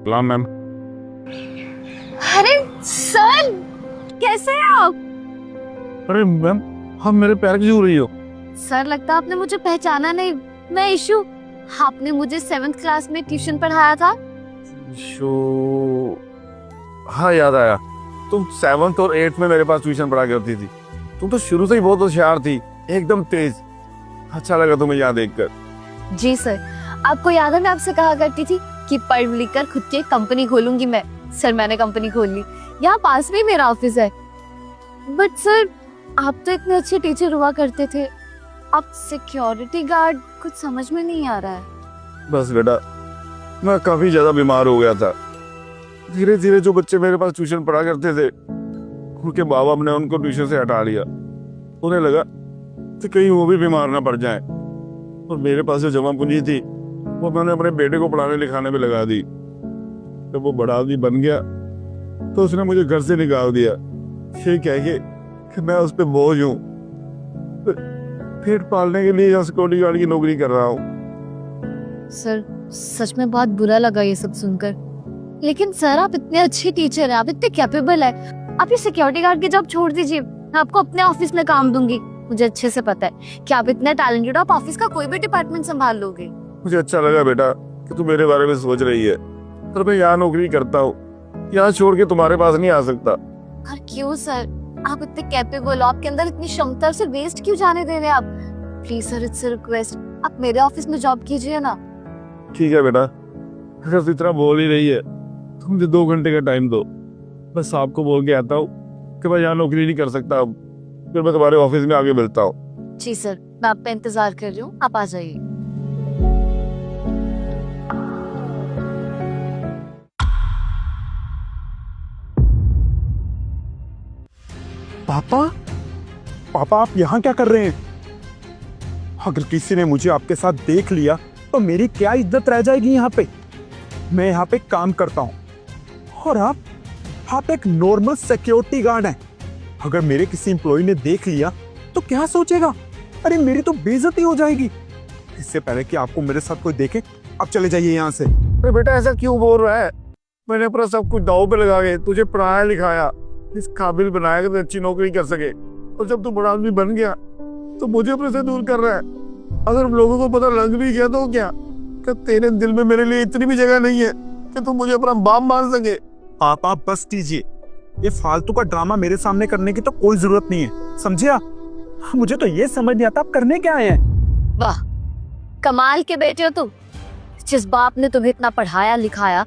सलाम मैम। अरे सर, कैसे हैं आप? अरे मैम, आप मेरे पैर क्यों छू रही हो? सर, लगता आपने मुझे पहचाना नहीं। मैं इशू। आपने मुझे 7th क्लास में ट्यूशन पढ़ाया था। हाँ याद आया, तुम 7th और 8th में मेरे पास ट्यूशन पढ़ा करती थी। तुम तो शुरू से ही बहुत होशियार थी, एकदम तेज। अच्छा लगा तुम्हें यहाँ देखकर। जी सर, आपको याद है मैं आपसे कहा करती थी कि पढ़ लिख कर खुद की कंपनी खोलूंगी मैं। सर, मैंने कंपनी खोल ली। यहाँ पास में मेरा ऑफिस है। बट सर, आप तो इतने अच्छे टीचर हुआ करते थे, अब सिक्योरिटी गार्ड कुछ समझ में नहीं आ रहा है। बस बेटा, मैं काफी ज्यादा बीमार हो गया था। धीरे धीरे जो बच्चे मेरे पास ट्यूशन पढ़ा करते थे, उनके माँ बाप ने उनको ट्यूशन से हटा लिया। उन्हें लगा कि कहीं वो भी बीमार ना पड़ जाए, और मेरे पास जो जमा पूंजी थी वो मैंने अपने बेटे को पढ़ाने लिखाने में लगा दी। जब वो बड़ा आदमी बन गया तो उसने मुझे घर से निकाल दिया, ये कह के कि मैं उस पर बोझ हूँ। पेट पालने के लिए सिक्योरिटी गार्ड की नौकरी कर रहा हूँ। सर, सच में बहुत बुरा लगा ये सब सुनकर। लेकिन सर, आप इतने अच्छे टीचर हैं, आप इतने कैपेबल हैं। आप ये सिक्योरिटी गार्ड की जॉब छोड़ दीजिए, मैं आपको अपने ऑफिस में काम दूंगी। मुझे अच्छे से पता है कि आप इतने टैलेंटेड हो, आप ऑफिस का कोई भी डिपार्टमेंट संभाल लोगे। मुझे अच्छा लगा बेटा कि तू मेरे बारे में सोच रही है, पर मैं यहाँ नौकरी करता हूँ, यहाँ छोड़ के तुम्हारे पास नहीं आ सकता। पर क्यों सर, आप इतने कैपेबल हो, आपके अंदर इतनी क्षमता, से वेस्ट क्यों जाने दे रहे हैं आप? Please sir, it's a request, आप मेरे ऑफिस में जॉब कीजिए ना। ठीक है बेटा, अगर तू इतना बोल ही रही है तो मुझे 2 घंटे का टाइम दो। बस आपको बोल के आता हूँ कि मैं यहाँ नौकरी नहीं कर सकता अब, फिर मैं तुम्हारे ऑफिस में आगे मिलता हूँ। जी सर, मैं आपका इंतजार कर रही हूँ, आप आ जाइए। पापा, पापा आप यहाँ क्या कर रहे हैं? अगर किसी ने मुझे आपके साथ देख लिया तो मेरी क्या इज्जत रह जाएगी यहाँ पे? मैं यहाँ पे काम करता हूँ और आप एक नॉर्मल सिक्योरिटी गार्ड हैं। अगर मेरे किसी एम्प्लॉय ने देख लिया तो क्या सोचेगा? अरे मेरी तो बेइज्जती हो जाएगी। इससे पहले कि आपको मेरे साथ कोई देखे, आप चले जाइए यहाँ से। अरे बेटा, ऐसा क्यों बोल रहा है? मैंने अपना सब कुछ दाव पे लगा के तुझे पढ़ाया लिखाया, इस काबिल बनाया कि अच्छी नौकरी कर सके, और जब तू बड़ा आदमी बन गया तो मुझे अपने से दूर कर रहा है। अगर लोगों को पता लग भी गया तो क्या, कि तेरे दिल में मेरे लिए इतनी भी जगह नहीं है कि तू मुझे अपना बाप मान सके। पापा बस कीजिए, ये फालतू का ड्रामा मेरे सामने करने की तो कोई जरूरत नहीं है, समझे आप? मुझे तो ये समझ नहीं आता आप करने क्या आए हैं। वाह, कमाल के बेटे हो तुम। जिस बाप ने तुम्हें इतना पढ़ाया लिखाया,